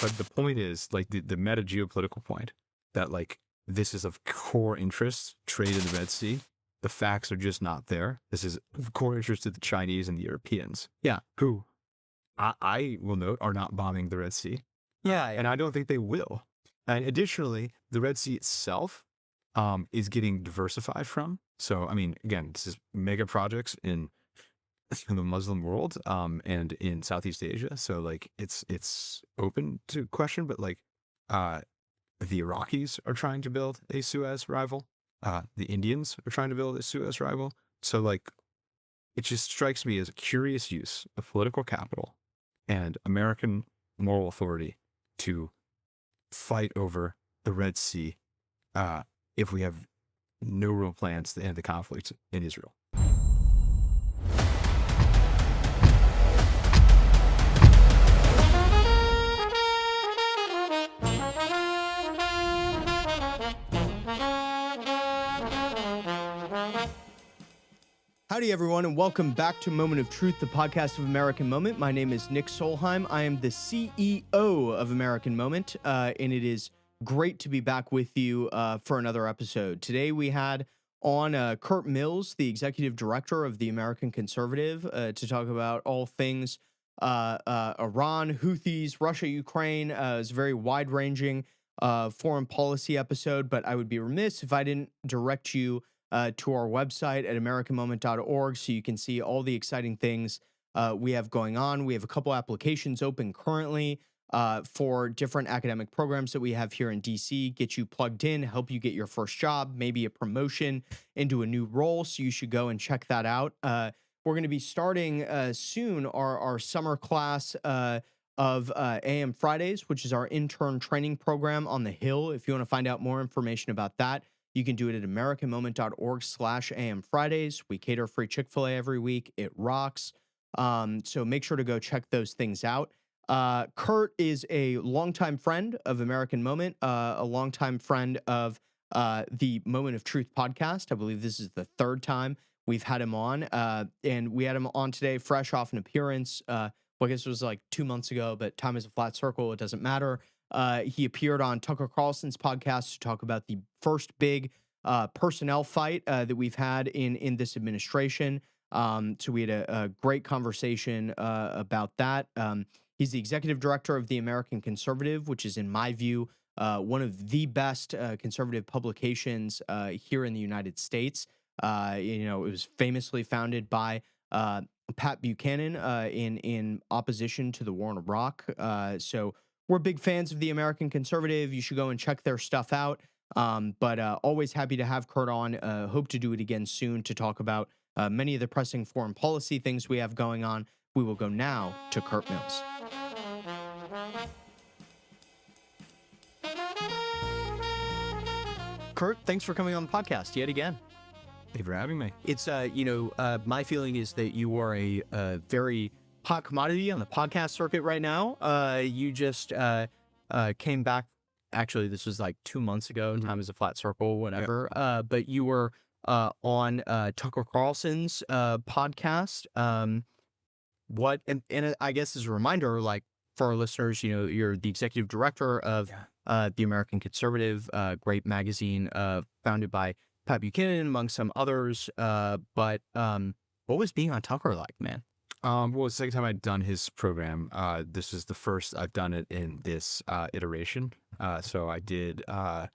But the point is, like, the meta geopolitical point that, like, this is of core interest, trade in the Red Sea. The facts are just not there. This is of core interest to the Chinese and the Europeans. Yeah. Who, I will note, are not bombing the Red Sea. Yeah. And I don't think they will. And additionally, the Red Sea itself is getting diversified from. So, I mean, again, this is mega projects in the Muslim world and in Southeast Asia. So, like, it's open to question, but, like, the Iraqis are trying to build a Suez rival. The Indians are trying to build a Suez rival. So, like, it just strikes me as a curious use of political capital and American moral authority to fight over the Red Sea if we have no real plans to end the conflict in Israel. Howdy, everyone, and welcome back to Moment of Truth, the podcast of American Moment. My name is Nick Solheim. I am the CEO of American Moment, and it is great to be back with you for another episode. Today, we had on Curt Mills, the executive director of the American Conservative, to talk about all things Iran, Houthis, Russia, Ukraine. It's a very wide-ranging foreign policy episode, but I would be remiss if I didn't direct you to our website at americanmoment.org so you can see all the exciting things we have going on. We have a couple applications open currently for different academic programs that we have here in DC, get you plugged in, help you get your first job, maybe a promotion into a new role. So you should go and check that out. We're going to be starting soon our summer class of AM Fridays, which is our intern training program on the Hill. If you want to find out more information about that, you can do it at americanmoment.org/AM Fridays. We cater free Chick-fil-A every week. It rocks. So make sure to go check those things out. Curt is a longtime friend of American Moment, a longtime friend of the Moment of Truth podcast. I believe this is the third time we've had him on. And we had him on today fresh off an appearance. Well, I guess it was like 2 months ago, but time is a flat circle. It doesn't matter. He appeared on Tucker Carlson's podcast to talk about the first big personnel fight that we've had in this administration. So we had a great conversation about that. He's the executive director of the American Conservative, which is, in my view, one of the best conservative publications here in the United States. It was famously founded by Pat Buchanan in opposition to the war in Iraq. So we're big fans of the American Conservative. You should go and check their stuff out. But always happy to have Curt on. Hope to do it again soon to talk about many of the pressing foreign policy things we have going on. We will go now to Curt Mills. Curt, thanks for coming on the podcast yet again. Thank you for having me. It's, my feeling is that you are a very hot commodity on the podcast circuit right now. You just came back. Actually, this was like 2 months ago. Mm-hmm. Time is a flat circle, whatever. Yep. But you were on Tucker Carlson's podcast. And I guess as a reminder, like for our listeners, you're the executive director of the American Conservative, great magazine founded by Pat Buchanan, among some others. But what was being on Tucker like, man? Well, it's the second time I'd done his program. This is the first I've done it in this iteration. So I did, I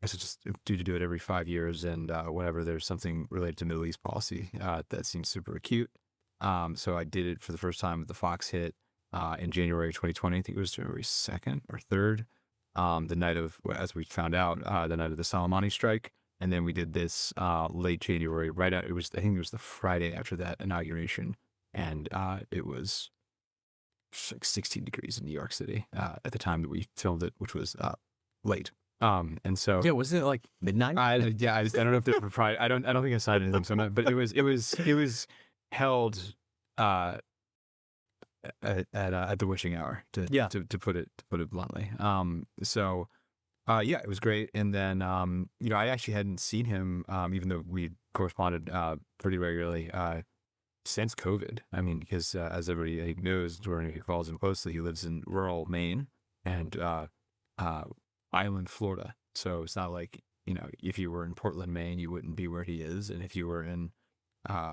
just do it every 5 years, and whenever there's something related to Middle East policy that seems super acute. So I did it for the first time with the Fox hit in January 2020. I think it was January 2nd or 3rd, the night of, as we found out, the night of the Soleimani strike. And then we did this late January, I think it was the Friday after that inauguration. And it was like 16 degrees in New York City at the time that we filmed it, which was late. And so wasn't it like midnight? I don't know if there's propriety. I don't think I cited them. But it was held at the wishing hour to put it bluntly. It was great. And then I actually hadn't seen him even though we corresponded pretty regularly. Since COVID, I mean, because as everybody knows, who follows him closely, he lives in rural Maine, and Island, Florida. So it's not like, if you were in Portland, Maine, you wouldn't be where he is, and if you were in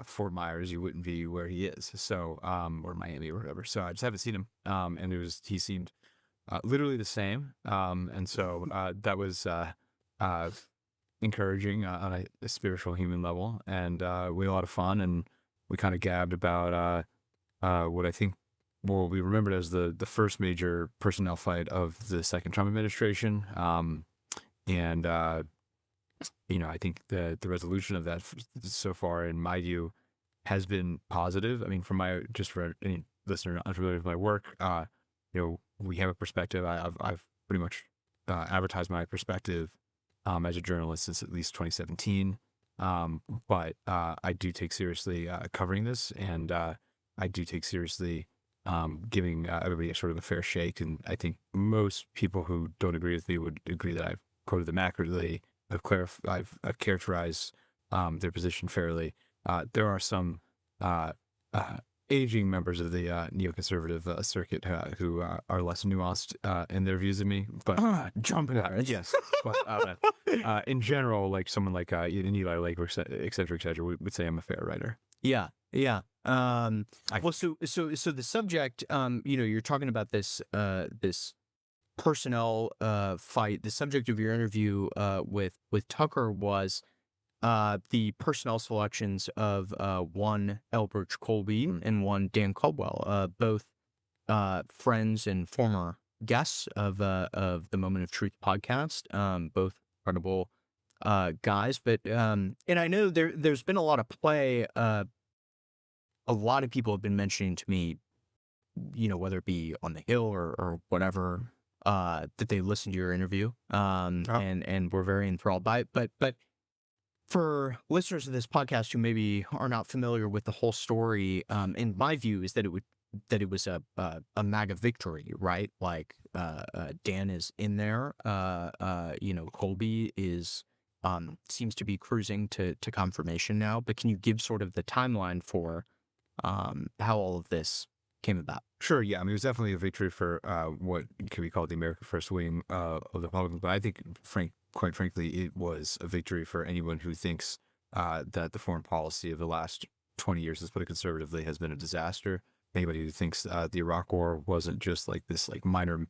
Fort Myers, you wouldn't be where he is. So or Miami or whatever. So I just haven't seen him, and he seemed literally the same, and so that was encouraging on a spiritual human level, and we had a lot of fun, and we kind of gabbed about what I think will be remembered as the first major personnel fight of the second Trump administration, and I think the resolution of that so far, in my view, has been positive. I mean, just for any listener unfamiliar with my work, we have a perspective. I've pretty much advertised my perspective as a journalist since at least 2017. But I do take seriously covering this, and I do take seriously giving everybody a sort of a fair shake. And I think most people who don't agree with me would agree that I've quoted them accurately. I've characterized their position fairly. There are some aging members of the neoconservative circuit who are less nuanced in their views of me, but jumping out, yes. But in general, like someone like Eli Lake, et cetera, would say I'm a fair writer. Yeah. Well, so the subject, you're talking about this personnel fight. The subject of your interview with Tucker was the personnel selections of one Elbridge Colby and one Dan Caldwell, both friends and former guests of the Moment of Truth podcast, both incredible guys. But and I know there's been a lot of play. A lot of people have been mentioning to me, whether it be on the Hill or whatever, that they listened to your interview, and were very enthralled by it. But for listeners of this podcast who maybe are not familiar with the whole story, in my view, is that it was a MAGA victory, right? Like Dan is in there, Colby is seems to be cruising to confirmation now. But can you give sort of the timeline for how all of this came about? Sure, yeah. I mean, it was definitely a victory for what could be called the American First Wing of the Republicans, but I think, quite frankly, it was a victory for anyone who thinks that the foreign policy of the last 20 years, let's put it conservatively, has been a disaster. Anybody who thinks the Iraq War wasn't just like this minor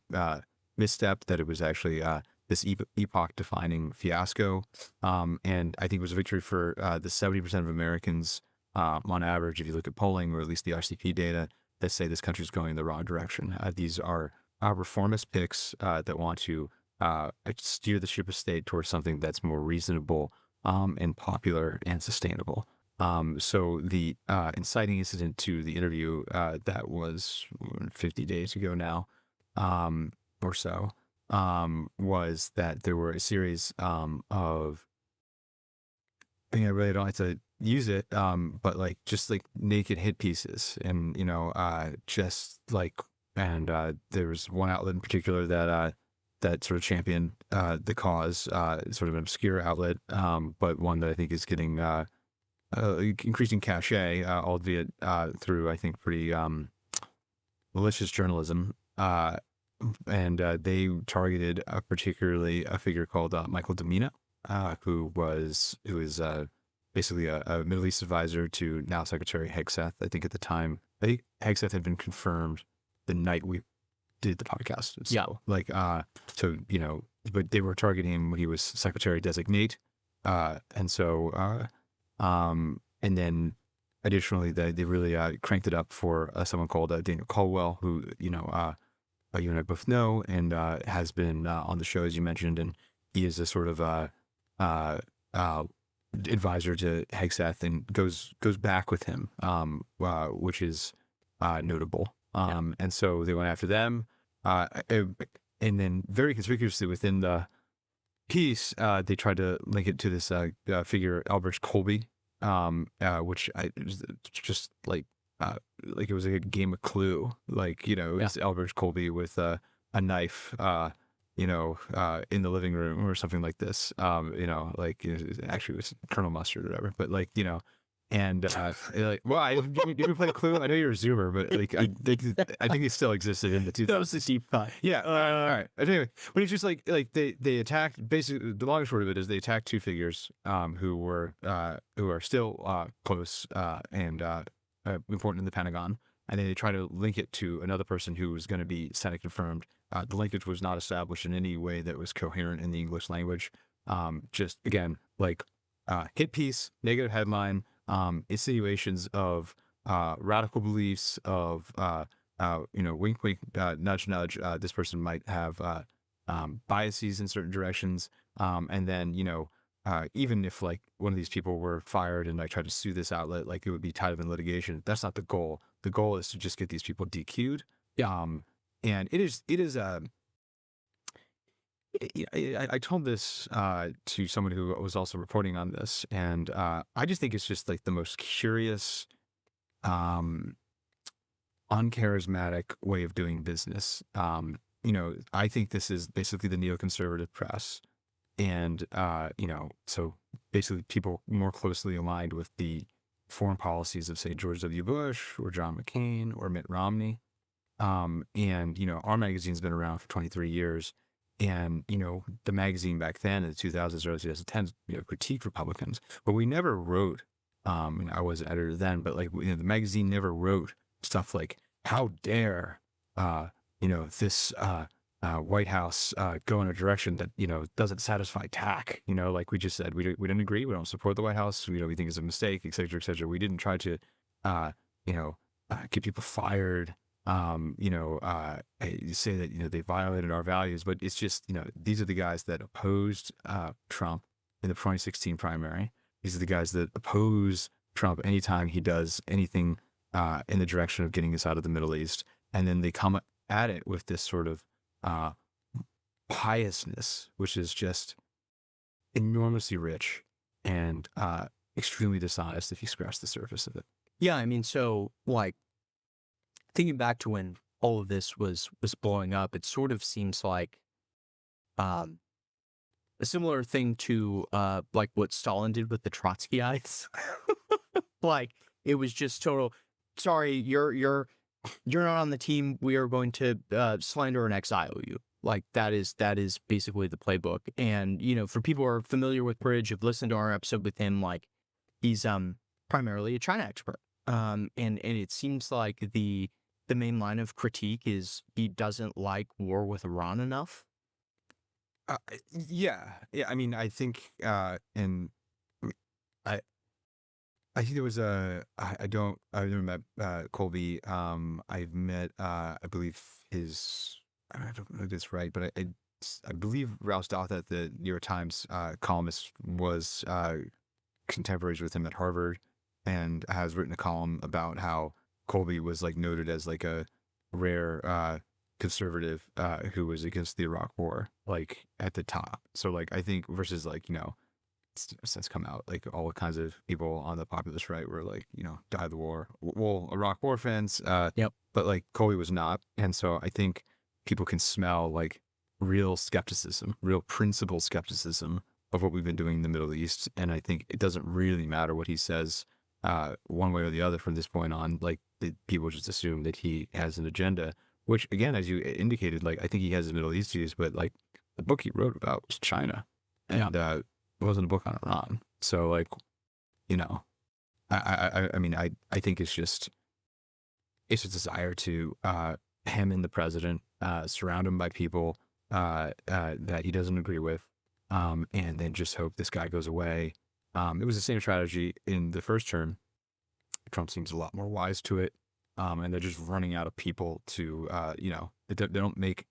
misstep, that it was actually this epoch-defining fiasco. And I think it was a victory for the 70% of Americans on average, if you look at polling, or at least the RCP data, that say this country is going in the wrong direction. These are reformist picks that want to steer the ship of state towards something that's more reasonable and popular and sustainable. So the inciting incident to the interview that was 50 days ago now, or so, was that there were a series of, I really don't like to use it, but just naked hit pieces, and there was one outlet in particular that sort of championed the cause, sort of an obscure outlet, but one that I think is getting increasing cachet, albeit through, I think, pretty malicious journalism, and they targeted particularly a figure called Michael Domina, who was basically a Middle East advisor to now Secretary Hegseth. I think at the time, Hegseth had been confirmed the night we did the podcast. So, yeah. But they were targeting him when he was Secretary Designate. And then additionally, they really cranked it up for someone called Daniel Caldwell, who, you and I both know, and has been on the show, as you mentioned, and he is a sort of advisor to Hegseth and goes back with him, which is notable. And so they went after them, and then very conspicuously within the piece, they tried to link it to this figure, Elbridge Colby, which just like it was a game of Clue, it's Elbridge Colby with a knife, in the living room or something like this, actually it was Colonel Mustard or whatever, but And like, well, you ever play Clue? I know you're a Zoomer, but like, I think it still existed in the 2000s. That was the deep cut. Yeah. All right. Anyway, but it's just like they attacked. Basically, the long and short of it is they attacked two figures who are still close and important in the Pentagon, and then they try to link it to another person who was going to be Senate confirmed. The linkage was not established in any way that was coherent in the English language. Just again, like hit piece, negative headline. Insinuations of radical beliefs of wink wink nudge nudge, this person might have biases in certain directions, and then even if like one of these people were fired and I tried to sue this outlet, like it would be tied up in litigation. That's not the goal. The goal is to just get these people DQ'd. And it is I told this to someone who was also reporting on this, and I just think it's just like the most curious, uncharismatic way of doing business. I think this is basically the neoconservative press, and so basically people more closely aligned with the foreign policies of, say, George W. Bush or John McCain or Mitt Romney. And our magazine's been around for 23 years. And, the magazine back then in the 2000s, early 2010s, critiqued Republicans, but we never wrote, and I was an editor then, but like, the magazine never wrote stuff like, how dare, this White House go in a direction that, doesn't satisfy TAC, like we just said, we didn't agree. We don't support the White House. We think it's a mistake, et cetera, et cetera. We didn't try to, get people fired. You say that, they violated our values, but it's just, these are the guys that opposed Trump in the 2016 primary. These are the guys that oppose Trump anytime he does anything in the direction of getting us out of the Middle East. And then they come at it with this sort of piousness, which is just enormously rich and extremely dishonest if you scratch the surface of it. Yeah, I mean, so like, thinking back to when all of this was blowing up, it sort of seems like a similar thing to like what Stalin did with the Trotskyites. Like it was just total. Sorry, you're not on the team. We are going to slander and exile you. Like that is basically the playbook. And for people who are familiar with Bridge, have listened to our episode with him, like he's primarily a China expert. And it seems like the main line of critique is he doesn't like war with Iran enough. Yeah. I mean, I think, and I think there was I never met Colby. I've met, I believe I don't know if it's right, but I believe Rouse Douthat, the New York Times columnist, was contemporaries with him at Harvard, and has written a column about how Colby was like noted as like a rare conservative who was against the Iraq War, like at the top. So like I think versus like since come out like all kinds of people on the populist right were like die the war. Well, Iraq War fans, Yep. But like Colby was not, and so I think people can smell like real skepticism, real principled skepticism of what we've been doing in the Middle East, and I think it doesn't really matter what he says one way or the other from this point on. Like people just assume that he has an agenda, which again, as you indicated, like I think he has the Middle East views, but like the book he wrote about was China, and it wasn't a book on Iran. So like, I mean, I think it's a desire to hem in the president, surround him by people that he doesn't agree with, and then just hope this guy goes away. It was the same strategy in the first term. Trump seems a lot more wise to it, and they're just running out of people to, they don't make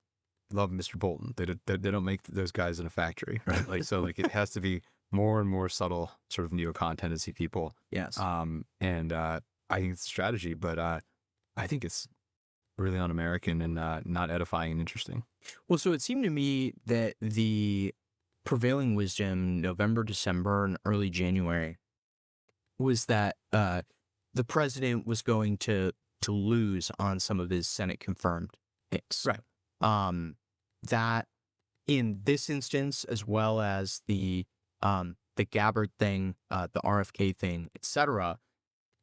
love Mr. Bolton. They don't make those guys in a factory, right? Like so, like it has to be more and more subtle, sort of neocon tendency people. Yes. And I think it's a strategy, but I think it's really un-American and not edifying and interesting. Well, so it seemed to me that the prevailing wisdom November, December, and early January was that the president was going to lose on some of his Senate confirmed picks. Right. That in this instance, as well as the Gabbard thing, the RFK thing, etc.,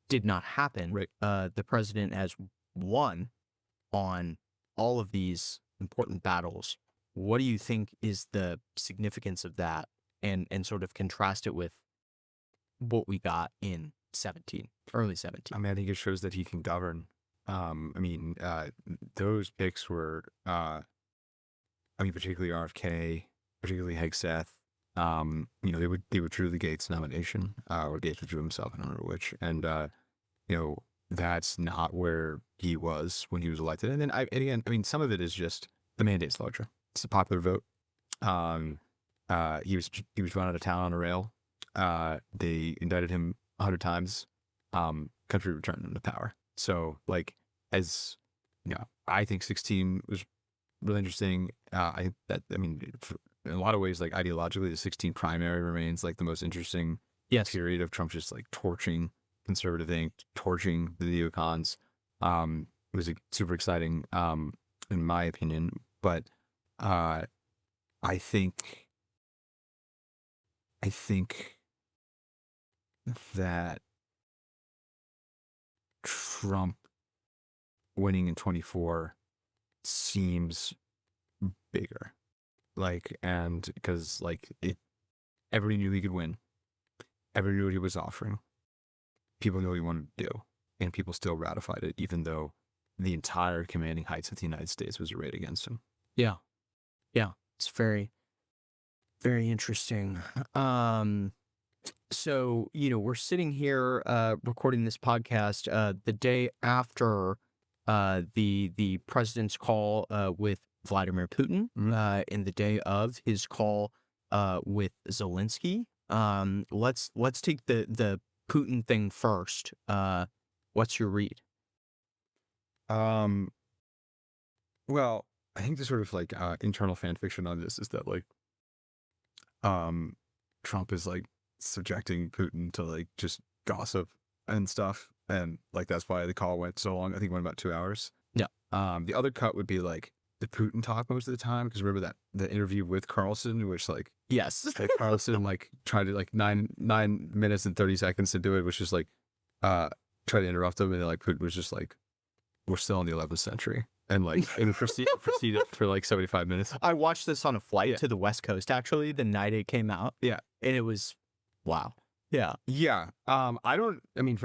did not happen. Right. The president has won on all of these important battles. What do you think is the significance of that, and sort of contrast it with what we got in early 17? I mean, I think it shows that he can govern. Those picks were, particularly RFK, particularly Hegseth. They would truly Gates' nomination, or Gates withdrew himself, I don't remember which. And, that's not where he was when he was elected. And then, some of it is just the mandate's larger. It's a popular vote. He was run out of town on a rail. They indicted him 100 times. Country returned him to power. So, I think 16 was really interesting. In a lot of ways, ideologically, the 16 primary remains the most interesting period of Trump just torching conservative ink, torching the neocons. It was super exciting, in my opinion. But I think that Trump winning in 24 seems bigger, and because everybody knew he could win, everybody knew what he was offering, people knew what he wanted to do, and people still ratified it, even though the entire commanding heights of the United States was arrayed against him. Yeah, it's very, very interesting. So, we're sitting here recording this podcast the day after the president's call with Vladimir Putin, and the day of his call with Zelenskyy. Let's take the Putin thing first. What's your read? Well, I think the sort of internal fan fiction on this is that Trump is subjecting Putin to just gossip and stuff, and that's why the call went so long. I think it went about 2 hours. Yeah. The other cut would be the Putin talk most of the time, because remember the interview with Carlson, which yes, Carlson tried to 9 minutes and 30 seconds to do it, which is try to interrupt him, and then Putin was just we're still in the 11th century, and it proceeded for 75 minutes. I watched this on a flight to the West Coast, actually, the night it came out. Yeah, and it was wow. Yeah. For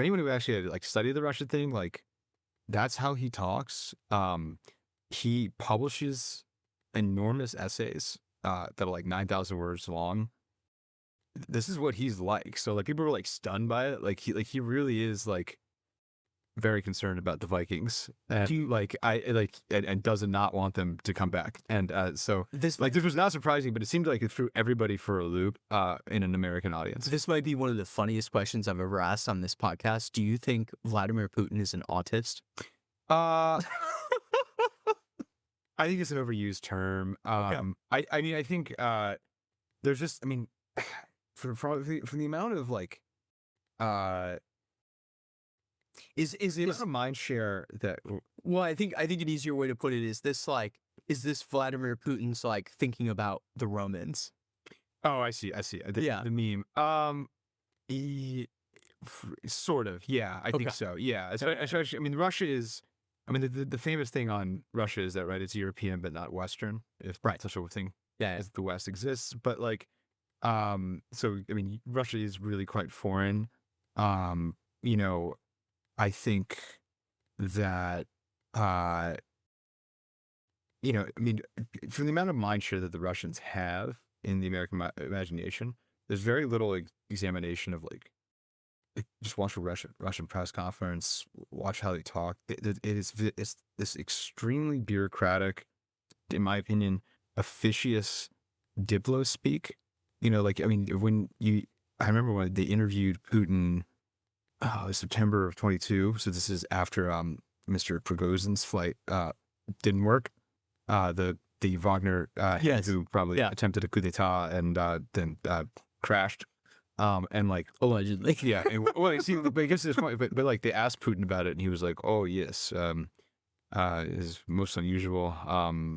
anyone who actually had studied the Russian thing, that's how he talks. He publishes enormous essays that are 9,000 words long. This is what he's like. So people were stunned by it. He really is very concerned about the Vikings, and and does not want them to come back. And so this was not surprising, but it seemed like it threw everybody for a loop in an American audience. This might be one of the funniest questions I've ever asked on this podcast. Do you think Vladimir Putin is an autist? I think it's an overused term. I think there's just from the amount of is it a mind share that? Well, I think an easier way to put it is this Vladimir Putin's thinking about the Romans? Oh, I see. The meme. Sort of. Yeah, I think so. Yeah. Especially, Russia is. The famous thing on Russia is that, right, it's European but not Western, if such a thing as the West exists. But Russia is really quite foreign. I think that, from the amount of mind share that the Russians have in the American imagination, there's very little examination of just watch a Russian press conference, watch how they talk. It's this extremely bureaucratic, in my opinion, officious diplo speak. I remember when they interviewed Putin, September of 22. So this is after Mr. Prigozhin's flight didn't work. The Wagner who probably attempted a coup d'etat and then crashed. Allegedly. Yeah. It seemed, but I guess this point, but they asked Putin about it, and he was like, "Oh yes, is most unusual.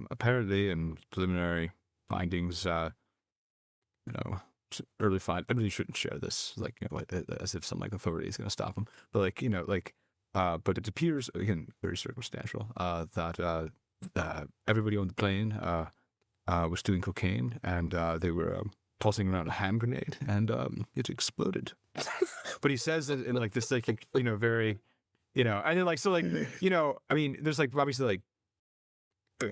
Apparently, in preliminary findings, early find. I really shouldn't share this, like, as if some like authority is going to stop him. But like, but it appears, again, very circumstantial, that everybody on the plane was doing cocaine, and they were tossing around a hand grenade, and it exploded. But he says that in like this, like, very, and then like, so like, I mean, there's like obviously like,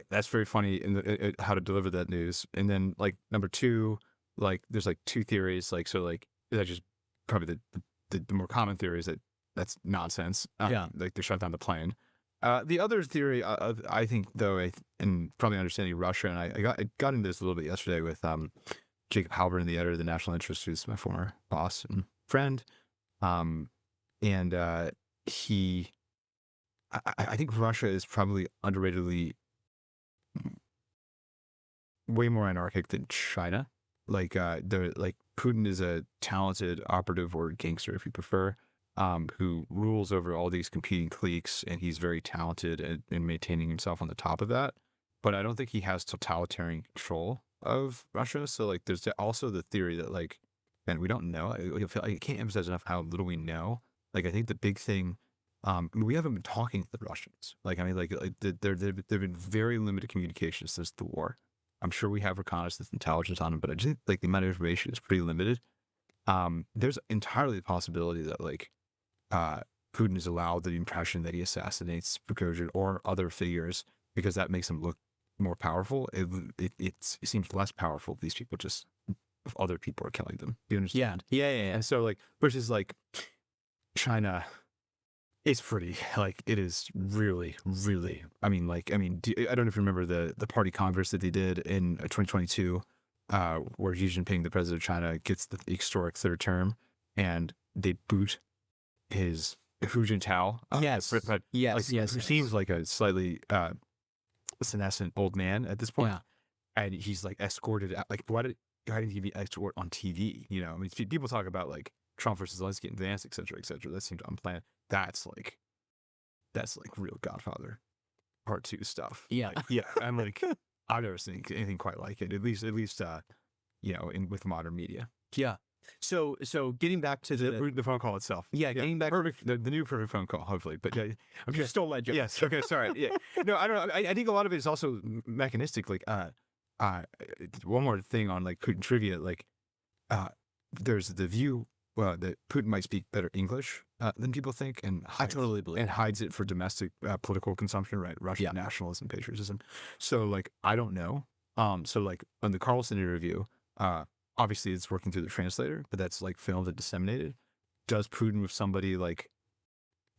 that's very funny in how to deliver that news. And then like number two, like there's like two theories, like, so like that's just probably the more common theory is that that's nonsense. Like they shut down the plane. The other theory, I think, though, and probably understanding Russia, and I got into this a little bit yesterday with Jacob Halpern, the editor of the National Interest, who's my former boss and friend, and I think Russia is probably underratedly way more anarchic than China. Like Putin is a talented operative or gangster, if you prefer, who rules over all these competing cliques, and he's very talented in maintaining himself on the top of that. But I don't think he has totalitarian control of Russia. So like, there's also the theory that like, and we don't know. I can't emphasize enough how little we know. Like, I think the big thing, we haven't been talking to the Russians. Like, I mean, like there've been very limited communication since the war. I'm sure we have reconnaissance intelligence on them, but I just think like the amount of information is pretty limited. There's entirely the possibility that like Putin is allowed the impression that he assassinates Prigozhin or other figures because that makes him look more powerful. It seems less powerful if these people just, if other people are killing them. Do you understand? Yeah. And so like, versus like China, it's pretty, like, it is really, really, I mean, I don't know if you remember the party congress that they did in 2022, where Xi Jinping, the president of China, gets the historic third term, and they boot his Hu Jintao. Yes. Who seems like a slightly senescent old man at this point. Yeah. And he's like escorted out. Like, why didn't he be escorted on TV? I mean, people talk about like Trump versus Zelenskyy and Vance, et cetera, et cetera. That seemed unplanned. That's like real Godfather Part 2 stuff. Yeah. Like, yeah. I'm like, I've never seen anything quite like it. At least, with modern media. Yeah. So getting back to the phone call itself. Yeah. Getting back perfect. The new perfect phone call, hopefully. But yeah, I'm just stole that joke. Yes. Okay. Sorry. Yeah. No, I don't know. I think a lot of it is also mechanistic. Like, one more thing on like Putin trivia. Like, there's the view that Putin might speak better English than people think, and I totally believe, and hides it for domestic political consumption, right? Russian nationalism, patriotism. So like, I don't know. So like on the Carlson interview, obviously it's working through the translator, but that's like filmed and disseminated. Does Putin with somebody like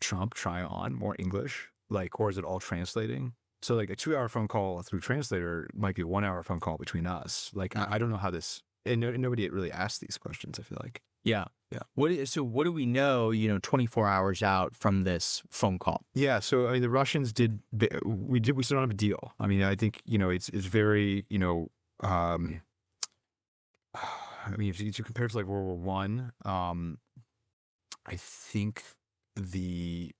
Trump try on more English, like, or is it all translating? So like a 2-hour phone call through translator might be a 1-hour phone call between us. Like, I don't know how this, and nobody really asked these questions, I feel like. Yeah. What do we know, 24 hours out from this phone call? Yeah. So, I mean, the Russians we still don't have a deal. I mean, I think, it's very, I mean, if you compare it to like World War I, I think the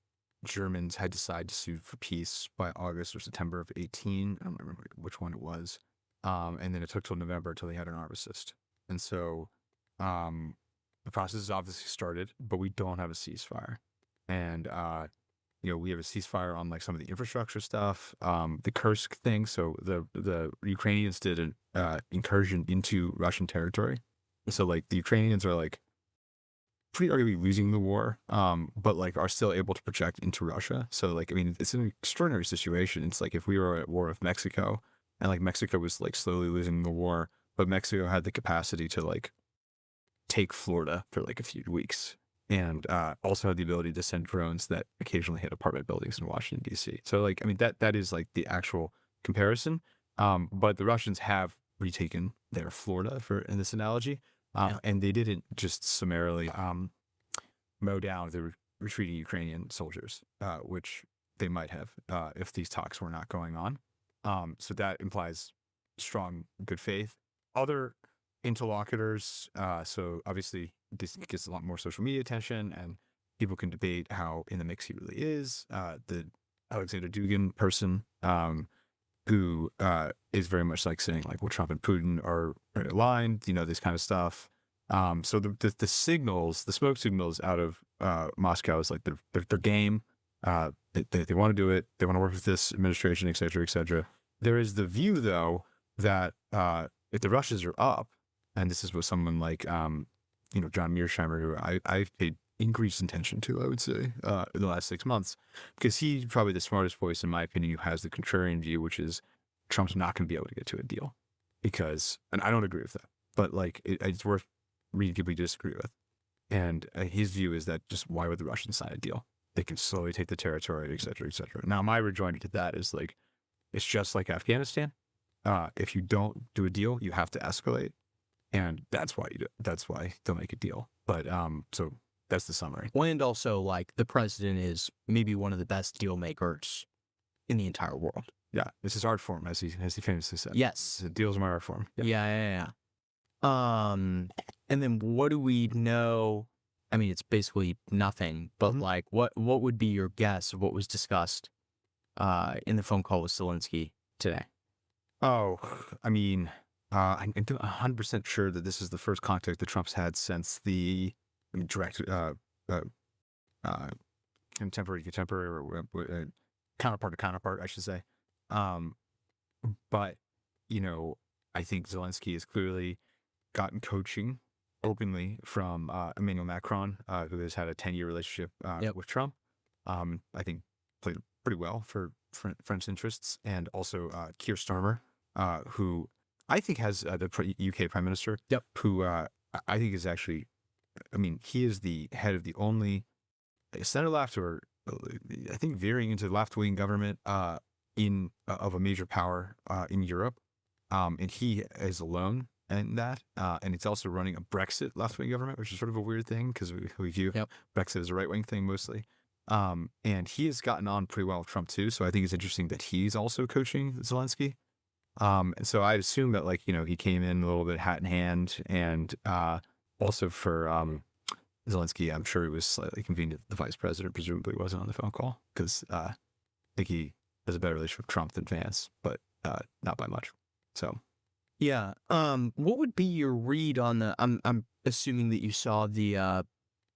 Germans had decided to sue for peace by August or September of 18. I don't remember which one it was. And then it took till November till they had an armistice. And so, the process has obviously started, but we don't have a ceasefire. And, we have a ceasefire on like some of the infrastructure stuff, the Kursk thing. So the Ukrainians did an incursion into Russian territory. So like the Ukrainians are like pretty arguably losing the war, but like are still able to project into Russia. So like, I mean, it's an extraordinary situation. It's like if we were at war with Mexico, and like Mexico was like slowly losing the war, but Mexico had the capacity to like take Florida for like a few weeks, and also had the ability to send drones that occasionally hit apartment buildings in Washington, D.C. So like, I mean, that is like the actual comparison. But the Russians have retaken their Florida in this analogy. And they didn't just summarily mow down the retreating Ukrainian soldiers, which they might have if these talks were not going on. So that implies strong good faith. Other interlocutors, so obviously this gets a lot more social media attention, and people can debate how in the mix he really is. The Alexander Dugin person, who is very much like saying like, well, Trump and Putin are aligned, this kind of stuff. So the signals, the smoke signals out of Moscow is like they're game. They want to do it. They want to work with this administration, et cetera, et cetera. There is the view, though, that if the Russians are up, and this is what someone like John Mearsheimer, who I've paid increased attention to, I would say, in the last 6 months, because he's probably the smartest voice, in my opinion, who has the contrarian view, which is Trump's not going to be able to get to a deal, and I don't agree with that, but like it's worth reading people you disagree with. And his view is that just why would the Russians sign a deal? They can slowly take the territory, et cetera, et cetera. Now, my rejoinder to that is like, it's just like Afghanistan. If you don't do a deal, you have to escalate. And that's why they'll make a deal. But so that's the summary. And also, like, the president is maybe one of the best deal makers in the entire world. Yeah, it's his art form, as he famously said. Yes. The deal's my art form. Yeah. And then what do we know? I mean, it's basically nothing, but like, what would be your guess of what was discussed in the phone call with Zelenskyy today? Oh, I mean, I'm 100% sure that this is the first contact that Trump's had since the direct contemporary or counterpart to counterpart, I should say. But I think Zelenskyy has clearly gotten coaching openly from Emmanuel Macron, who has had a 10-year relationship with Trump. I think played pretty well for French interests, and also Keir Starmer, who I think has the UK Prime Minister, who I think is actually, he is the head of the only center left, or I think veering into left wing government of a major power in Europe, and he is alone in that, and it's also running a Brexit left wing government, which is sort of a weird thing because we view Brexit as a right wing thing mostly. And he has gotten on pretty well with Trump too, so I think it's interesting that he's also coaching Zelenskyy. And so I'd assume that he came in a little bit hat in hand, and also for Zelenskyy, I'm sure it was slightly convenient that the vice president presumably wasn't on the phone call, because I think he has a better relationship with Trump than Vance, but not by much. So yeah, what would be your read on the? I'm assuming that you saw the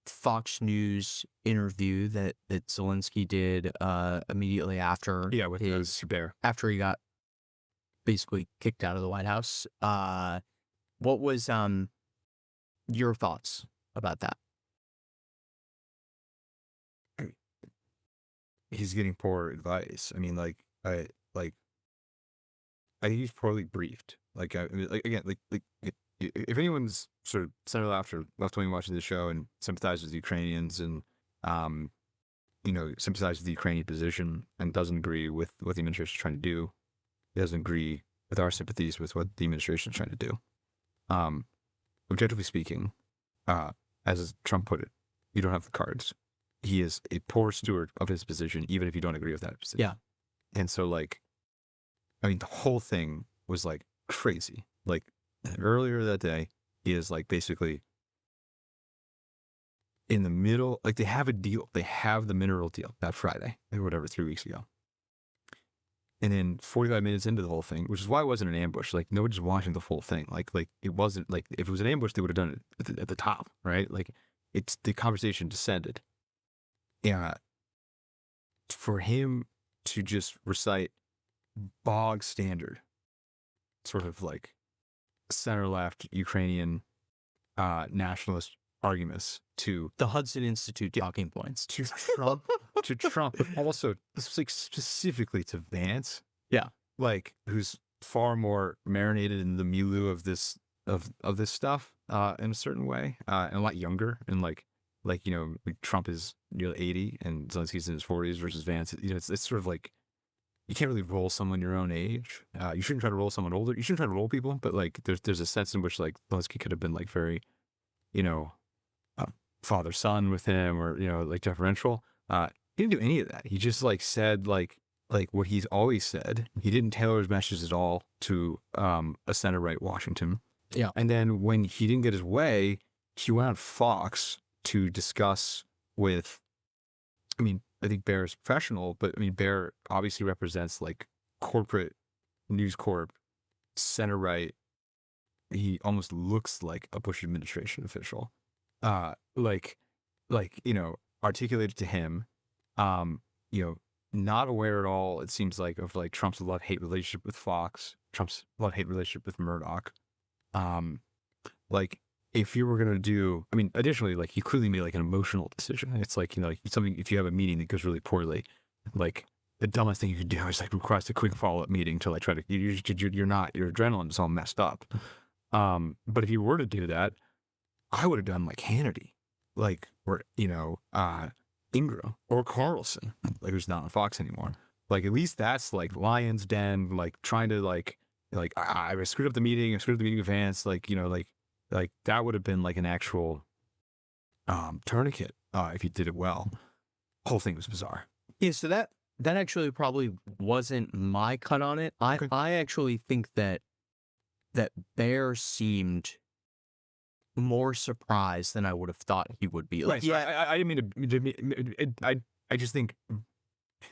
Fox News interview that Zelenskyy did immediately after with Bear, after he got basically kicked out of the White House. What was your thoughts about that? He's getting poor advice. I think he's poorly briefed. If anyone's sort of center left or left wing watching the show and sympathizes with the Ukrainians and sympathizes with the Ukrainian position and doesn't agree with what the administration is trying to do, he doesn't agree with our sympathies with what the administration is trying to do. Objectively speaking, as Trump put it, you don't have the cards. He is a poor steward of his position, even if you don't agree with that position. Yeah. And so, the whole thing was crazy. Earlier that day, he is basically in the middle. They have a deal. They have the mineral deal that Friday or whatever, 3 weeks ago. And then 45 minutes into the whole thing, which is why it wasn't an ambush. Nobody's watching the full thing. It wasn't if it was an ambush, they would have done it at the top, right? It's the conversation descended. Yeah. For him to just recite bog standard, sort of center left Ukrainian nationalist arguments to the Hudson Institute talking points to Trump, but also specifically to Vance, who's far more marinated in the milieu of this stuff in a certain way, and a lot younger, and Trump is nearly 80 and Zelensky's in his 40s versus Vance. It's sort of you can't really roll someone your own age. You shouldn't try to roll someone older. You shouldn't try to roll people, but there's a sense in which Zelenskyy could have been very, father son with him, or deferential. He didn't do any of that. He just said what he's always said. He didn't tailor his messages at all to a center right Washington. Yeah. And then when he didn't get his way, he went on Fox to discuss with. I think Bear is professional, but Bear obviously represents corporate News Corp, center right he almost looks like a Bush administration official. Like, articulated to him, you know, not aware at all, it seems like, of like Trump's love-hate relationship with Fox, Trump's love-hate relationship with Murdoch. Like, if you were going to do, I mean, additionally, like, he clearly made like an emotional decision. It's like, like something, if you have a meeting that goes really poorly, like, the dumbest thing you could do is like request a quick follow-up meeting to like try to, you're not, your adrenaline is all messed up. But if you were to do that, I would have done like Hannity, like, or, Ingram or Carlson, like, who's not on Fox anymore. Like, at least that's like Lion's Den, like trying to like I screwed up the meeting, advance, like, like that would have been like an actual tourniquet if you did it well. Whole thing was bizarre. Yeah, so that actually probably wasn't my cut on it. I actually think that Bear seemed more surprised than I would have thought he would be. Like, right. So I didn't mean to. I just think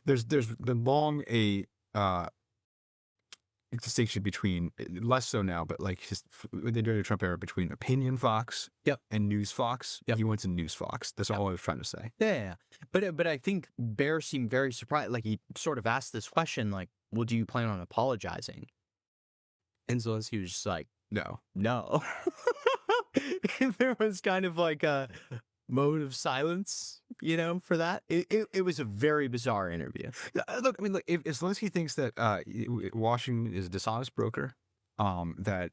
there's been long a distinction between, less so now, but like just during the Trump era, between opinion Fox, and news Fox. He went to news Fox. That's all I was trying to say. Yeah. But I think Bear seemed very surprised. Like, he sort of asked this question, like, "Well, do you plan on apologizing?" And Zelenskyy was just like, "No." And there was kind of like a mode of silence, for that. It was a very bizarre interview. Look, I mean, look, if Zelenskyy thinks that Washington is a dishonest broker, that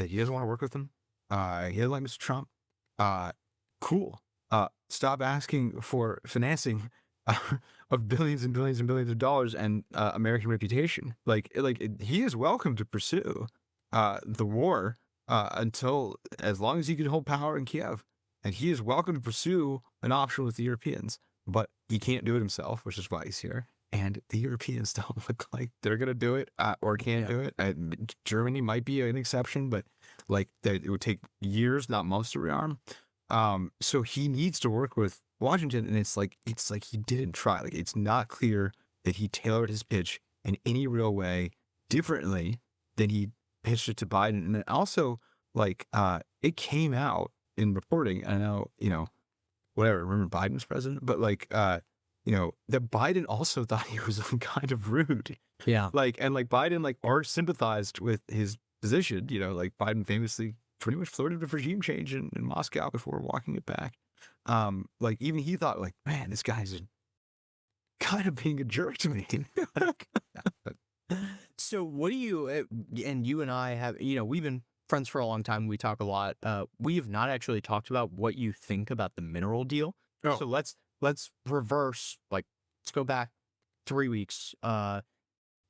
he doesn't want to work with them, he doesn't like Mr. Trump, cool. Stop asking for financing of billions and billions and billions of dollars and American reputation. Like he is welcome to pursue the war until, as long as he can hold power in Kiev. And he is welcome to pursue an option with the Europeans, but he can't do it himself, which is why he's here. And the Europeans don't look like they're going to do it or can't do it. Germany might be an exception, but like it would take years, not months, to rearm. So he needs to work with Washington, and it's like he didn't try. Like, it's not clear that he tailored his pitch in any real way differently than he pitched it to Biden. And then also, like, it came out in reporting, I know, whatever, remember Biden was president, but like, that Biden also thought he was kind of rude. Yeah. Like, and like Biden, like, sympathized with his position, like Biden famously pretty much flirted with regime change in Moscow before walking it back. Like, even he thought, like, man, this guy's kind of being a jerk to me. So what do you, and you and I have, we've been friends for a long time. We talk a lot. We have not actually talked about what you think about the mineral deal. Oh. So let's reverse, like, let's go back 3 weeks.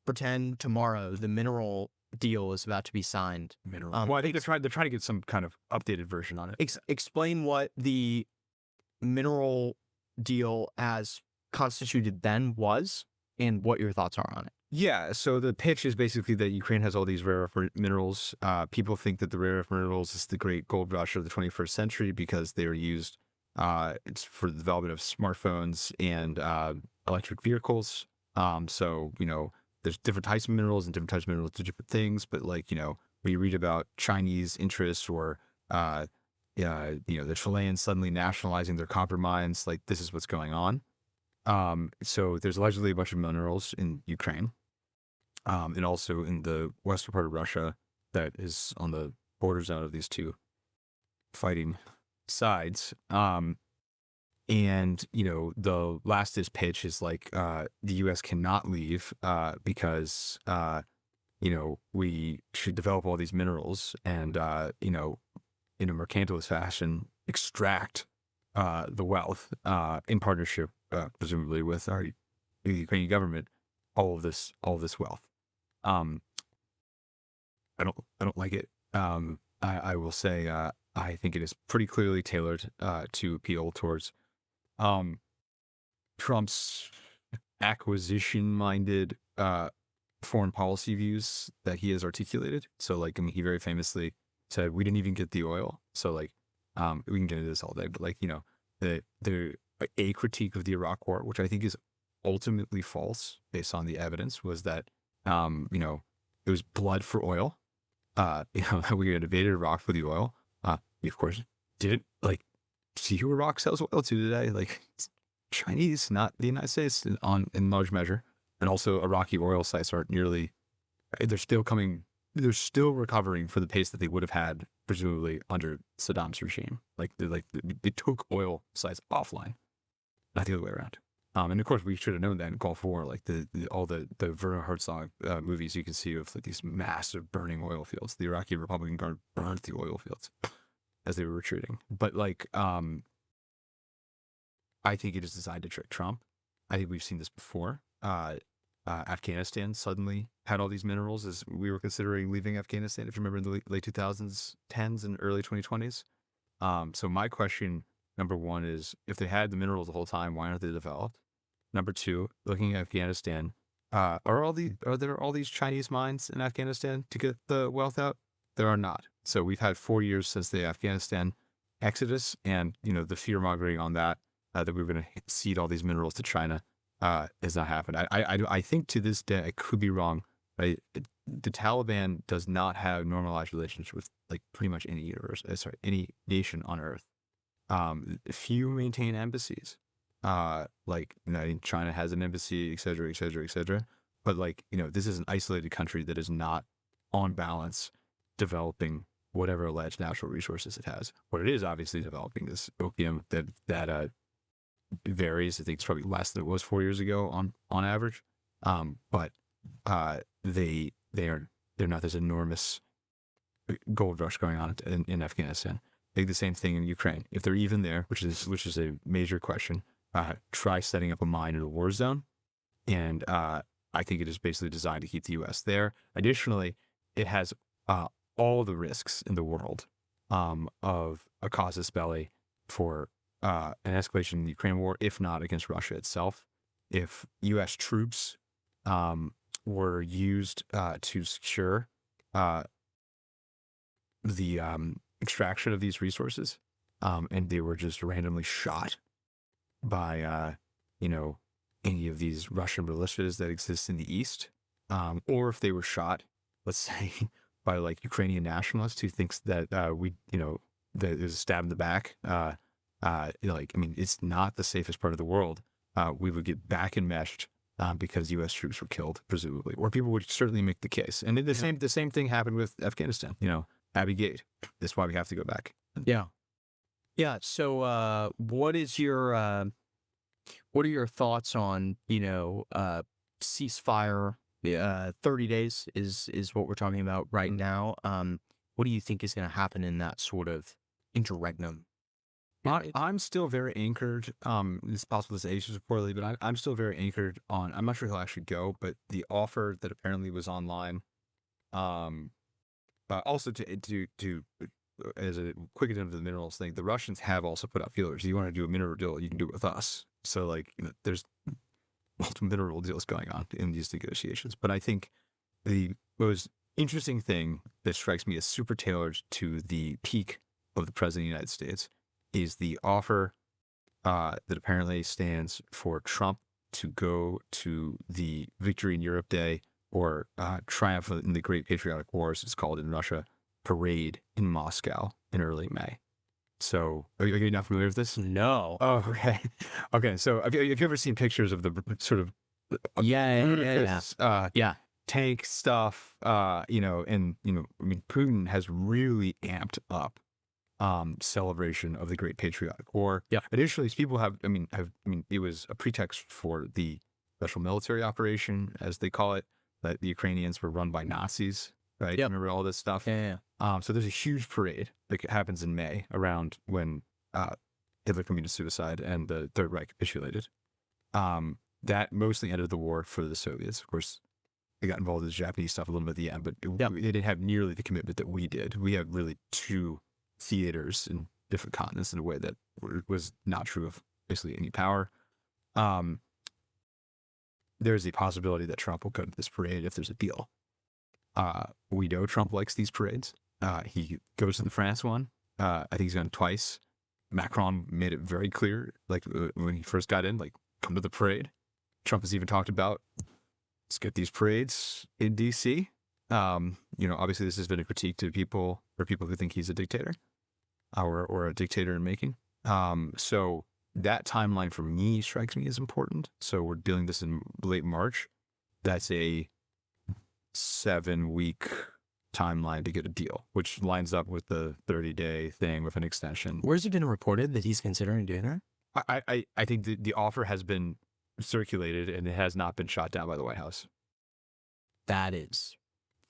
Pretend tomorrow the mineral deal is about to be signed. Mineral. Well, I think they're trying to get some kind of updated version on it. Explain what the mineral deal as constituted then was and what your thoughts are on it. Yeah, so the pitch is basically that Ukraine has all these rare earth minerals. People think that the rare earth minerals is the great gold rush of the 21st century because they were used it's for the development of smartphones and electric vehicles. So, there's different types of minerals and different types of minerals do different things. But, like, when you read about Chinese interests or, the Chileans suddenly nationalizing their copper mines, like, this is what's going on. So there's allegedly a bunch of minerals in Ukraine. And also in the western part of Russia that is on the border zone of these two fighting sides. And, the lastest pitch is like, the U.S. cannot leave because, we should develop all these minerals and, in a mercantilist fashion, extract the wealth in partnership, presumably with the Ukrainian government, all of this wealth. I don't like it. I will say I think it is pretty clearly tailored to appeal towards Trump's acquisition-minded foreign policy views that he has articulated. So, like, I mean, he very famously said, "We didn't even get the oil." So, like, we can get into this all day, but, like, a critique of the Iraq War, which I think is ultimately false based on the evidence, was that, it was blood for oil. we had invaded Iraq for the oil. We, of course, didn't see who Iraq sells oil to today. Like, it's Chinese, not the United States in large measure. And also Iraqi oil sites aren't nearly, they're still recovering for the pace that they would have had presumably under Saddam's regime. They took oil sites offline, not the other way around. And of course we should have known that in Gulf War, like all the Werner Herzog movies you can see of like these massive burning oil fields. The Iraqi Republican Guard burned the oil fields as they were retreating. But I think it is designed to trick Trump. I think we've seen this before. Afghanistan suddenly had all these minerals as we were considering leaving Afghanistan, if you remember, in the late 2010s and early 2020s. So my question, number one, is if they had the minerals the whole time, why aren't they developed? Number two, looking at Afghanistan, are there all these Chinese mines in Afghanistan to get the wealth out? There are not. So we've had 4 years since the Afghanistan exodus, and the fear mongering on that we were going to cede all these minerals to China has not happened. I think to this day, I could be wrong, but the Taliban does not have normalized relations with like pretty much any any nation on earth. Few maintain embassies. China has an embassy, et cetera, et cetera, et cetera. But this is an isolated country that is not on balance developing whatever alleged natural resources it has. What it is obviously developing is opium that varies. I think it's probably less than it was 4 years ago on average. But they're not this enormous gold rush going on in Afghanistan. I think the same thing in Ukraine. If they're even there, which is a major question, try setting up a mine in a war zone. And I think it is basically designed to keep the U.S. there. Additionally, it has all the risks in the world of a casus belli for an escalation in the Ukraine war, if not against Russia itself. If U.S. troops were used to secure the extraction of these resources, and they were just randomly shot by, any of these Russian militias that exist in the East, or if they were shot, let's say, by Ukrainian nationalists who thinks that that is a stab in the back. It's not the safest part of the world. We would get back enmeshed because U.S. troops were killed, presumably, or people would certainly make the case. And the same thing happened with Afghanistan. Abbey Gate. That's why we have to go back. Yeah. Yeah. So, what are your thoughts on ceasefire? 30 days is what we're talking about right now. What do you think is going to happen in that sort of interregnum? I'm still very anchored. It's possible this ages poorly, but I'm still very anchored on. I'm not sure he'll actually go, but the offer that apparently was online. Also to as a quick addendum to the minerals thing, the Russians have also put out feelers. If you want to do a mineral deal, you can do it with us. So there's multiple mineral deals going on in these negotiations. But I think the most interesting thing that strikes me as super tailored to the peak of the President of the United States is the offer that apparently stands for Trump to go to the Victory in Europe Day, or Triumph in the Great Patriotic Wars, it's called in Russia, parade in Moscow in early May. So, are you not familiar with this? No. Oh, okay. Okay, so have you ever seen pictures of the sort of tank stuff? Putin has really amped up celebration of the Great Patriotic War. Yeah. Additionally, people it was a pretext for the special military operation, as they call it, that the Ukrainians were run by Nazis, right? Yep. Remember all this stuff? Yeah. So there's a huge parade that happens in May around when Hitler committed suicide and the Third Reich capitulated. That mostly ended the war for the Soviets. Of course, they got involved in the Japanese stuff a little bit at the end, but they didn't have nearly the commitment that we did. We have really two theaters in different continents in a way that was not true of basically any power. There's a possibility that Trump will go to this parade if there's a deal. We know Trump likes these parades. He goes to the France one. I think he's gone twice. Macron made it very clear, when he first got in, come to the parade. Trump has even talked about, let's get these parades in D.C. Obviously this has been a critique to people who think he's a dictator or a dictator in making. So that timeline for me strikes me as important. So we're dealing this in late March. That's a 7-week timeline to get a deal, which lines up with the 30-day thing with an extension. Where's it been reported that he's considering doing that? I think the offer has been circulated and it has not been shot down by the White House. That is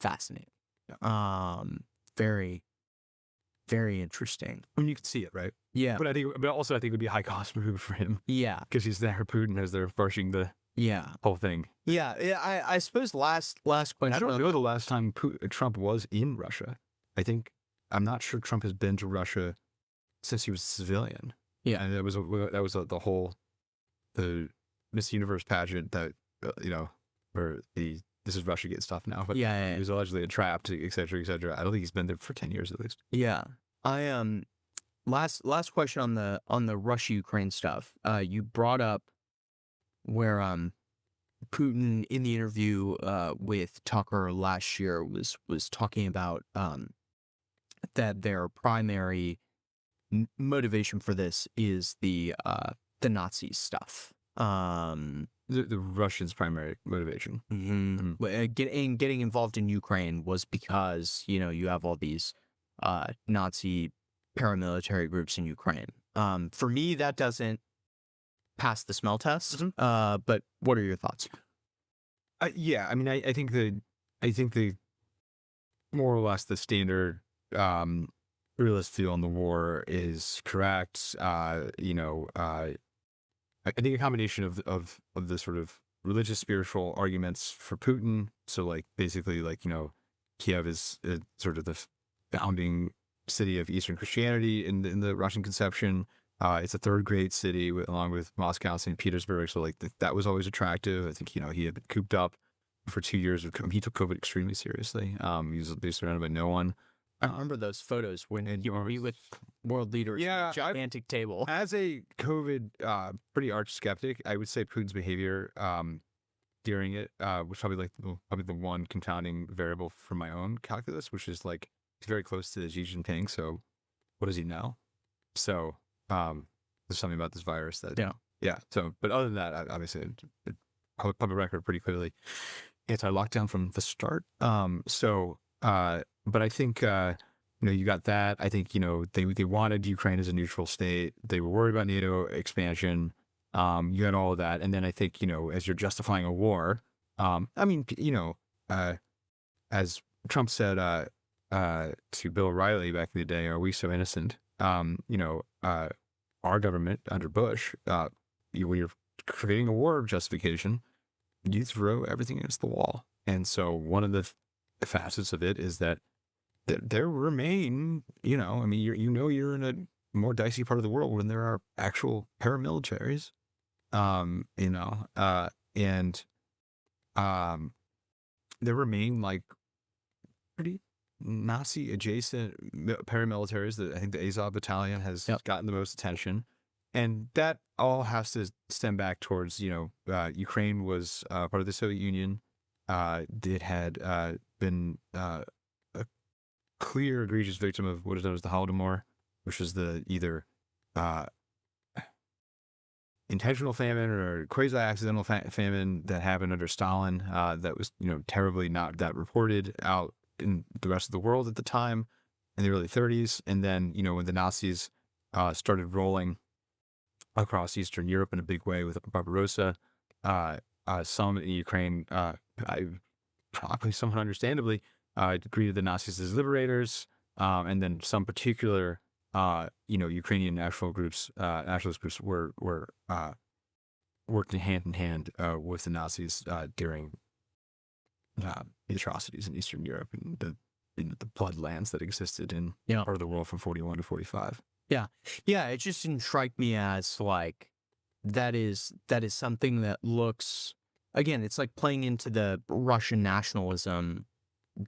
fascinating. Yeah. Very, very interesting. I mean, you can see it, right? Yeah. But also I think it would be a high cost move for him Yeah. because he's there, Putin, as they're pushing the Yeah. whole thing. Yeah. I suppose last question. I don't know the last time Trump was in Russia. I'm not sure Trump has been to Russia since he was a civilian. Yeah. And that was the whole Miss Universe pageant that where this is Russia get stuff now, but Yeah. he was allegedly entrapped, et cetera, et cetera. I don't think he's been there for 10 years at least. Yeah. I last question on the Russia-Ukraine stuff. You brought up where Putin in the interview with Tucker last year was talking about that their primary motivation for this is the Nazi stuff. The Russians' primary motivation. Getting involved in Ukraine was because you have all these Nazi paramilitary groups in Ukraine. For me, that doesn't pass the smell test. But what are your thoughts? Yeah, I mean, I think the more or less the standard realist view on the war is correct. I think a combination of the sort of religious spiritual arguments for Putin. So like basically Kiev is sort of the founding city of Eastern Christianity in the Russian conception. It's a third great city along with Moscow and St. Petersburg. So that was always attractive. I think he had been cooped up for 2 years. He took COVID extremely seriously. He was surrounded by no one. I remember those photos when you were with world leaders, yeah, gigantic table. As a COVID pretty arch skeptic, I would say Putin's behavior during it was probably the one confounding variable for my own calculus, which is he's very close to Xi Jinping. So what does he know? So there's something about this virus that yeah. So but other than that, obviously public record pretty clearly anti-lockdown from the start. But I think, you got that. I think, they wanted Ukraine as a neutral state. They were worried about NATO expansion. You had all of that. And then I think, as you're justifying a war, as Trump said to Bill O'Reilly back in the day, are we so innocent? Our government under Bush, when you're creating a war justification, you throw everything against the wall. And so one of the facets of it is that there remain, you're in a more dicey part of the world when there are actual paramilitaries, and there remain pretty Nazi adjacent paramilitaries that I think the Azov battalion has gotten the most attention. And that all has to stem back towards, Ukraine was part of the Soviet Union. It had been a clear, egregious victim of what is known as the Holodomor, which is the either intentional famine or quasi-accidental famine that happened under Stalin. That was, terribly not that reported out in the rest of the world at the time in the early 30s. And then, when the Nazis started rolling across Eastern Europe in a big way with Barbarossa, some in Ukraine, probably somewhat understandably, greeted the Nazis as liberators, and then some particular, Ukrainian nationalist groups were working hand in hand with the Nazis during the atrocities in Eastern Europe and the bloodlands that existed in part of the world from 41 to 45. Yeah, it just didn't strike me as that is something that looks. Again, it's like playing into the Russian nationalism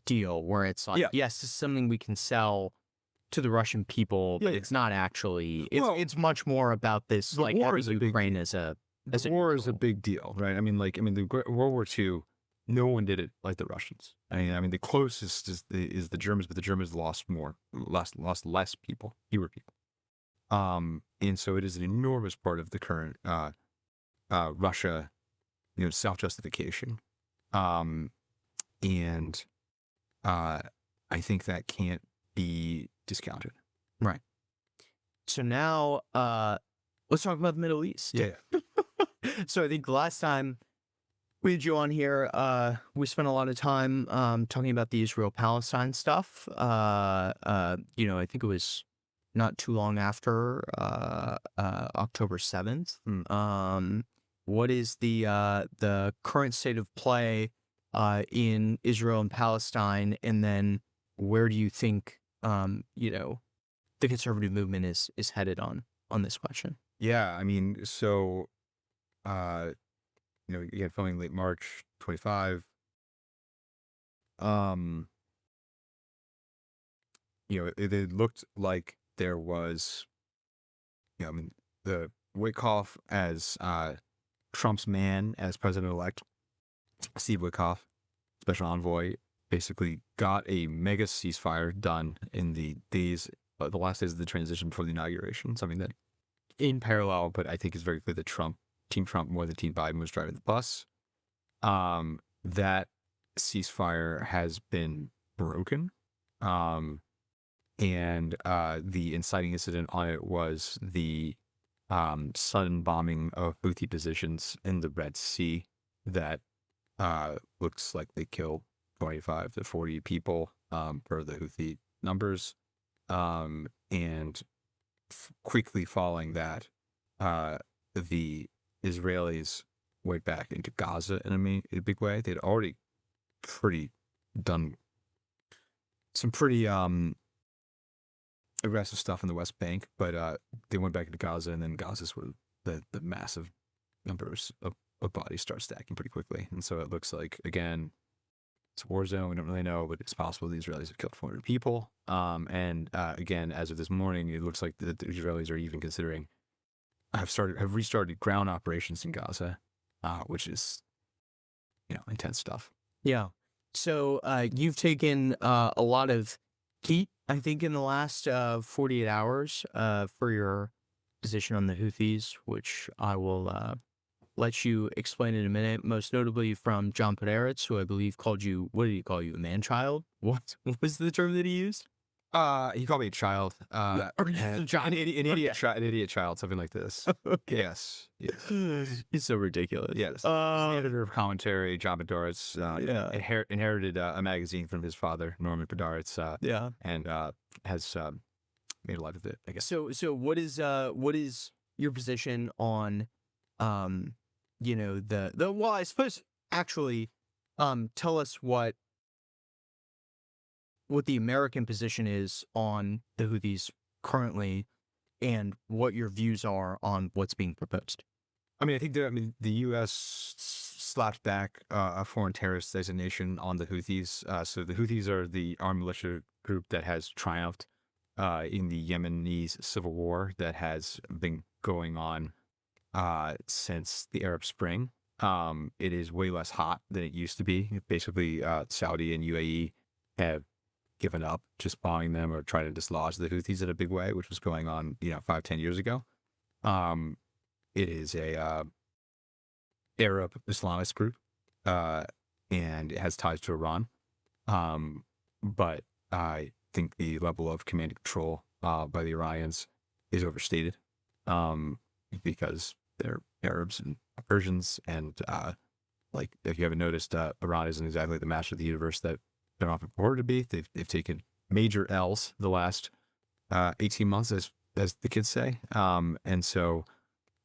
deal where it's yes, this is something we can sell to the Russian people, but it's not actually. It's much more about this. War is Ukraine as a war is a big deal, right? I mean, the World War II no one did it like the Russians. I mean, the closest is the Germans, but the Germans lost less people, fewer people. And so it is an enormous part of the current Russia, self-justification. And I think that can't be discounted. Right. So now, let's talk about the Middle East. Yeah. So I think last time we had you on here, we spent a lot of time talking about the Israel-Palestine stuff. I think it was not too long after October 7th. What is the current state of play in Israel and Palestine, and then where do you think the conservative movement is headed on this question? Yeah, I mean, so again, filming late March 25. It looked like there was, the Witkoff as Trump's man as president-elect, Steve Witkoff, special envoy, basically got a mega ceasefire done in the last days of the transition before the inauguration. Something that, in parallel, but I think is very clear that Team Trump more than Team Biden was driving the bus. That ceasefire has been broken. And the inciting incident on it was the sudden bombing of Houthi positions in the Red Sea that looks like they killed 25 to 40 people per the Houthi numbers. And quickly following that, the Israelis went back into Gaza in a big way. They'd already done some pretty aggressive stuff in the West Bank, but they went back into Gaza, and then Gaza's where the massive numbers of bodies start stacking pretty quickly. And so it looks like, again, it's a war zone. We don't really know, but it's possible the Israelis have killed 400 people. Again, as of this morning, it looks like the Israelis are even considering have restarted ground operations in Gaza, which is, intense stuff. Yeah. So you've taken a lot of heat, I think, in the last 48 hours for your position on the Houthis, which I will let you explain in a minute, most notably from John Podhoretz, who I believe called you, what did he call you, a man-child? What was the term that he used? He called me a child. An idiot child, something like this. Okay. Yes. He's so ridiculous. Yes. The editor of commentary, John Podhoretz, inherited a magazine from his father, Norman Podhoretz, and has made a lot of it, I guess. So what is your position on well, I suppose actually tell us what the American position is on the Houthis currently, and what your views are on what's being proposed. I mean, I think the U.S. slapped back a foreign terrorist designation on the Houthis. So the Houthis are the armed militia group that has triumphed in the Yemenese civil war that has been going on since the Arab Spring. It is way less hot than it used to be. Basically, Saudi and UAE have given up just bombing them or trying to dislodge the Houthis in a big way, which was going on, 5-10 years ago. It is a Arab Islamist group, and it has ties to Iran. But I think the level of command and control by the Iranians is overstated, because they're Arabs and Persians, and if you haven't noticed, Iran isn't exactly the master of the universe that they're often purported to be. They've taken major L's the last 18 months, as the kids say, and so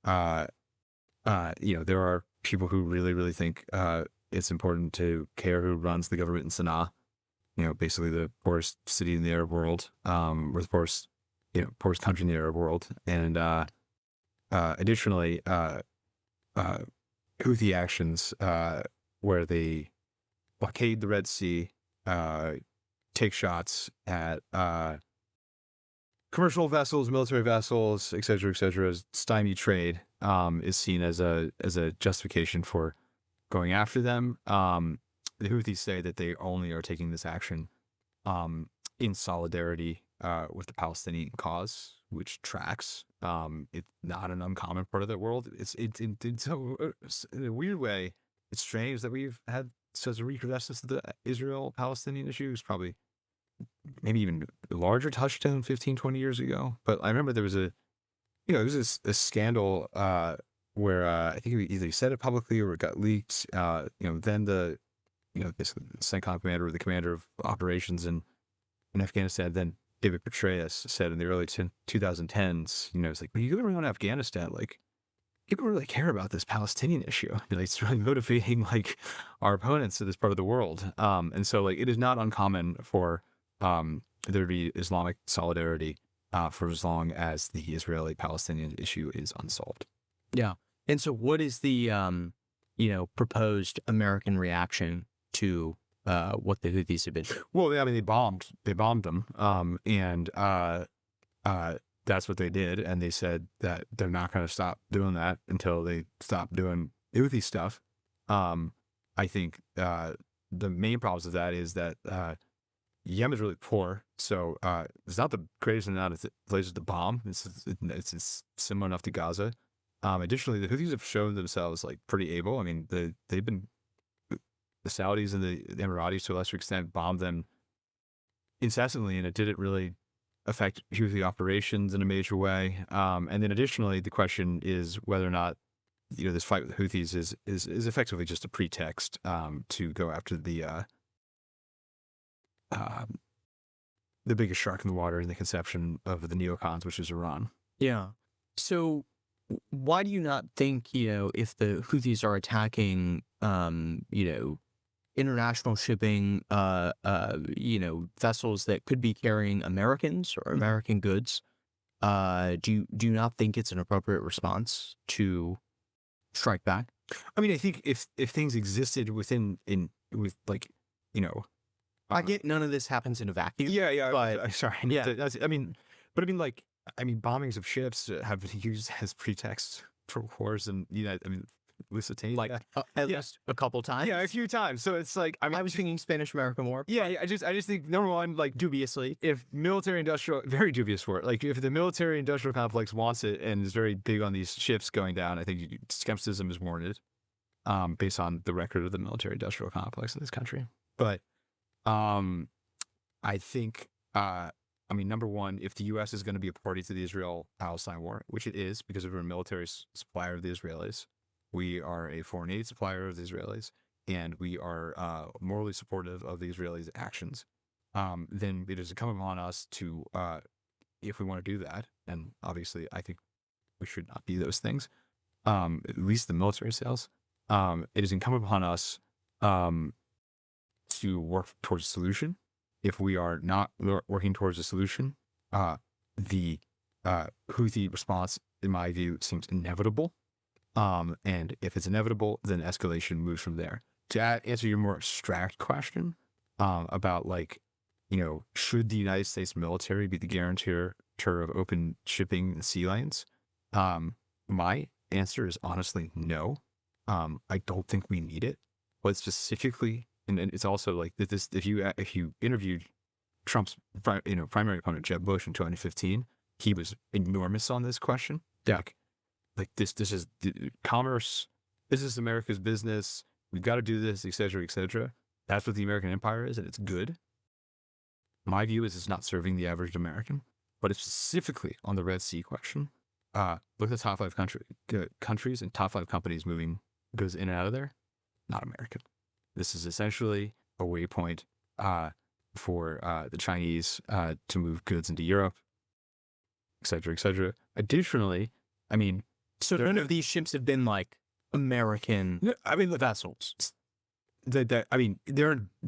there are people who really think it's important to care who runs the government in Sana'a. Basically the poorest city in the Arab world, or the poorest country in the Arab world, and additionally, Houthi actions where they blockade the Red Sea, take shots at commercial vessels, military vessels, et cetera, stymie trade, is seen as a justification for going after them. the Houthis say that they only are taking this action in solidarity with the Palestinian cause, which tracks. It's not an uncommon part of that world. It's so in a weird way, it's strange that we've had such a recrudescence of the Israel-Palestinian issue. It's probably maybe even a larger touchdown 15, 20 years ago. But I remember there was a scandal where I think he either said it publicly or it got leaked. Then the CENTCOM commander or the commander of operations in Afghanistan, then David Petraeus said in the early 2010s, it's like, when you go around Afghanistan, like, people really care about this Palestinian issue. It's really motivating, like, our opponents to this part of the world. And so, like, it is not uncommon for there to be Islamic solidarity for as long as the Israeli-Palestinian issue is unsolved. Yeah. And so what is the, proposed American reaction to what the Houthis have been doing? Well, I mean, they bombed them. And that's what they did. And they said that they're not going to stop doing that until they stop doing Houthi stuff. I think the main problems of that is that Yemen is really poor. So it's not the greatest amount of places to bomb. It's similar enough to Gaza. Additionally, the Houthis have shown themselves like pretty able. I mean, they've been, the Saudis and the Emiratis to a lesser extent bombed them incessantly, and it didn't really affect Houthi operations in a major way. And then additionally, the question is whether or not this fight with the Houthis is effectively just a pretext to go after the biggest shark in the water in the conception of the neocons, which is Iran. Yeah. So why do you not think, if the Houthis are attacking, international shipping, vessels that could be carrying Americans or American goods, do you not think it's an appropriate response to strike back? I mean, I think if things existed I get none of this happens in a vacuum. Yeah. But sorry. yeah. Bombings of ships have been used as pretexts for wars, and Lusitania, at least a couple times. Yeah, a few times. So it's like, I was thinking Spanish-American War. Yeah, I just think, number one, like, dubiously, if very dubious for it, like, if the military-industrial complex wants it and is very big on these ships going down, I think skepticism is warranted, based on the record of the military-industrial complex in this country. But I think, number one, if the U.S. is going to be a party to the Israel-Palestine war, which it is because we're a military supplier of the Israelis, we are a foreign aid supplier of the Israelis, and we are morally supportive of the Israelis' actions, then it is incumbent upon us to, if we want to do that, and obviously I think we should not be those things, at least the military sales, it is incumbent upon us to work towards a solution. If we are not working towards a solution, the Houthi response, in my view, seems inevitable. And if it's inevitable, then escalation moves from there. To answer your more abstract question about, should the United States military be the guarantor of open shipping and sea lanes? My answer is honestly no. I don't think we need it. But specifically, and it's also like this: if you interviewed Trump's primary opponent Jeb Bush in 2015, he was enormous on this question. Yeah. Like this is commerce. This is America's business. We've got to do this, et cetera, et cetera. That's what the American empire is, and it's good. My view is it's not serving the average American, but it's specifically on the Red Sea question. Look at the top 5 countries and top 5 companies moving goods in and out of there. Not American. This is essentially a waypoint for the Chinese to move goods into Europe, et cetera, et cetera. Additionally, so none of these ships have been like American vessels. The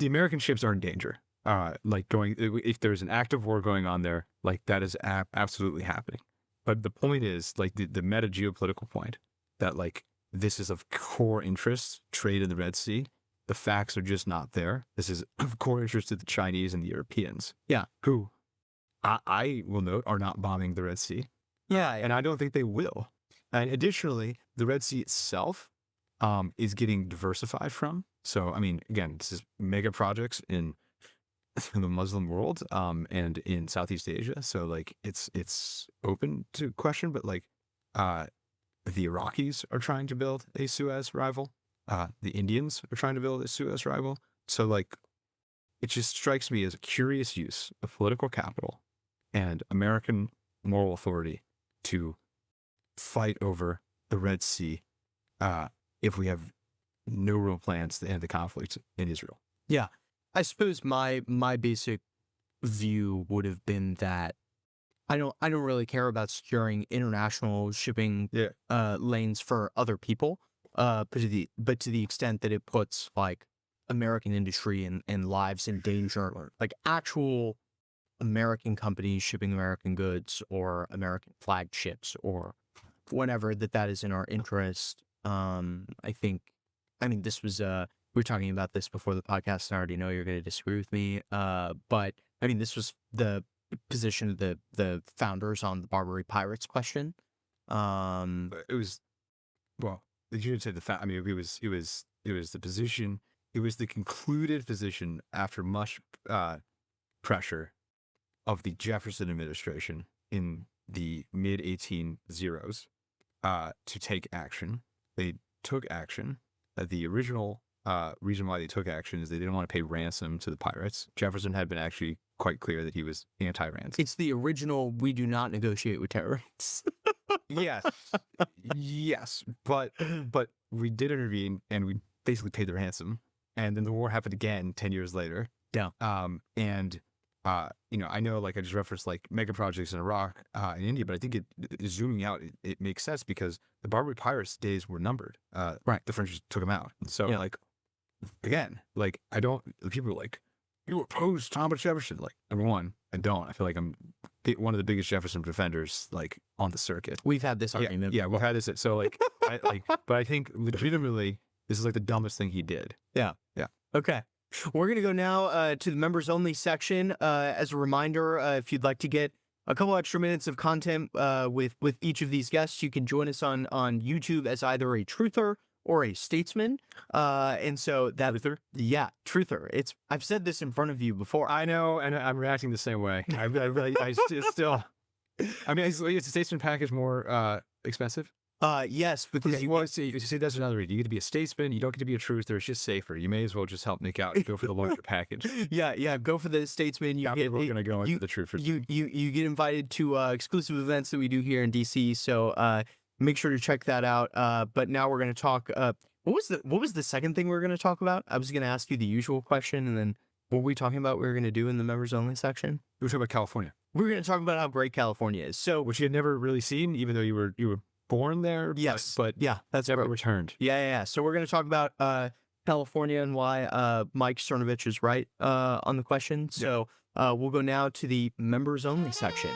American ships are in danger. If there's an active war going on there, like that is absolutely happening. But the point is, like the meta geopolitical point that like this is of core interest, trade in the Red Sea. The facts are just not there. This is of core interest to the Chinese and the Europeans. Yeah. Who I will note are not bombing the Red Sea. Yeah. And I don't think they will. And additionally, the Red Sea itself is getting diversified from. So, I mean, again, this is mega projects in the Muslim world, and in Southeast Asia. So, like, it's open to question, but like, the Iraqis are trying to build a Suez rival. The Indians are trying to build a Suez rival. So, like, it just strikes me as a curious use of political capital and American moral authority to fight over the Red Sea, if we have no real plans to end the conflict in Israel. Yeah. I suppose my basic view would have been that I don't really care about securing international shipping lanes for other people, but to the extent that it puts like American industry and lives in danger, like actual American companies shipping American goods or American flagged ships or whatever, that is in our interest. I mean, this was we were talking about this before the podcast, and I already know you're going to disagree with me. But I mean, this was the position of the founders on the Barbary Pirates question. It was, well, you didn't say I mean, it was the position. It was the concluded position after much pressure of the Jefferson administration in the mid-1800s to take action. They took action. The original reason why they took action is they didn't want to pay ransom to the pirates. Jefferson had been actually quite clear that he was anti-ransom. It's the original, we do not negotiate with terrorists. Yes, but we did intervene and we basically paid the ransom, and then the war happened again 10 years later. Yeah. You know, I know, like, I just referenced like mega projects in Iraq and India, but I think zooming out, it makes sense because the Barbary Pirates days were numbered. Right. The French took them out. So, like, again, like, people are like, you oppose Thomas Jefferson. Like, number one, I don't. I feel like I'm one of the biggest Jefferson defenders, like, on the circuit. We've had this argument. Yeah, we've had this. So, like, but I think legitimately, this is like the dumbest thing he did. Yeah. Okay. We're going to go now to the members only section. As a reminder, if you'd like to get a couple extra minutes of content with each of these guests, you can join us on YouTube as either a truther or a statesman. And so that Truther? Yeah, truther. I've said this in front of you before. I know, and I'm reacting the same way. I still. I mean, is the statesman package more expensive? Yes, because Okay, well, see, that's another reason. You get to be a statesman. You don't get to be a truther. It's just safer. You may as well just help Nick out and go for the larger package. Yeah, go for the statesman. We're going to go into the truther. You get invited to exclusive events that we do here in DC. So make sure to check that out. But now we're going to talk. What was the second thing we were going to talk about? I was going to ask you the usual question, and then what were we talking about? We were going to do in the members only section. We were talking about California. We were going to talk about how great California is. So, which you had never really seen, even though you were born there. Yes, but yeah, that's never right. returned. Yeah. So we're going to talk about California and why Mike Cernovich is right on the question. So we'll go now to the members only section.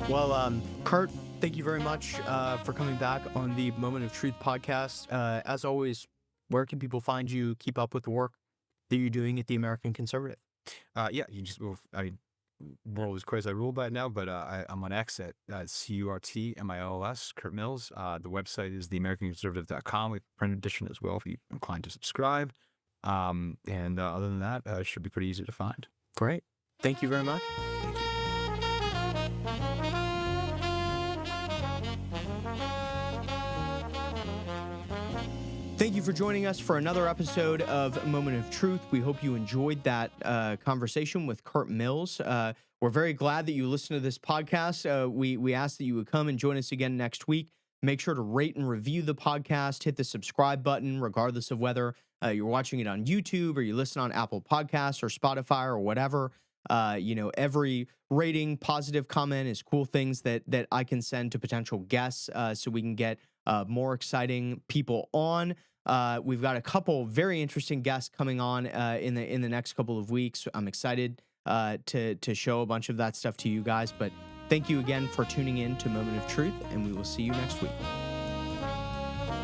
Well, Curt, thank you very much for coming back on the Moment of Truth podcast. As always, where can people find you, keep up with the work that you're doing at the American Conservative? Yeah, you just, I mean, world is quasi ruled by it now, but I'm on X at CurtMills, Curt Mills. The website is theamericanconservative.com. We have a print edition as well if you're inclined to subscribe. And other than that, it should be pretty easy to find. Great. Thank you very much. Thank you. Thank you for joining us for another episode of Moment of Truth. We hope you enjoyed that conversation with Curt Mills. We're very glad that you listened to this podcast. We ask that you would come and join us again next week. Make sure to rate and review the podcast. Hit the subscribe button, regardless of whether you're watching it on YouTube or you listen on Apple Podcasts or Spotify or whatever. Every rating, positive comment is cool things that I can send to potential guests so we can get more exciting people on. We've got a couple very interesting guests coming on in the next couple of weeks. I'm excited to show a bunch of that stuff to you guys. But thank you again for tuning in to Moment of Truth, and we will see you next week.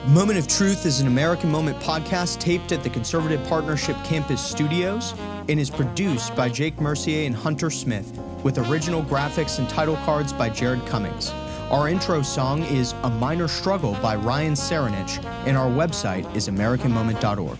Moment of Truth is an American Moment podcast taped at the Conservative Partnership Campus Studios and is produced by Jake Mercier and Hunter Smith, with original graphics and title cards by Jared Cummings. Our intro song is A Minor Struggle by Ryan Serenich, and our website is AmericanMoment.org.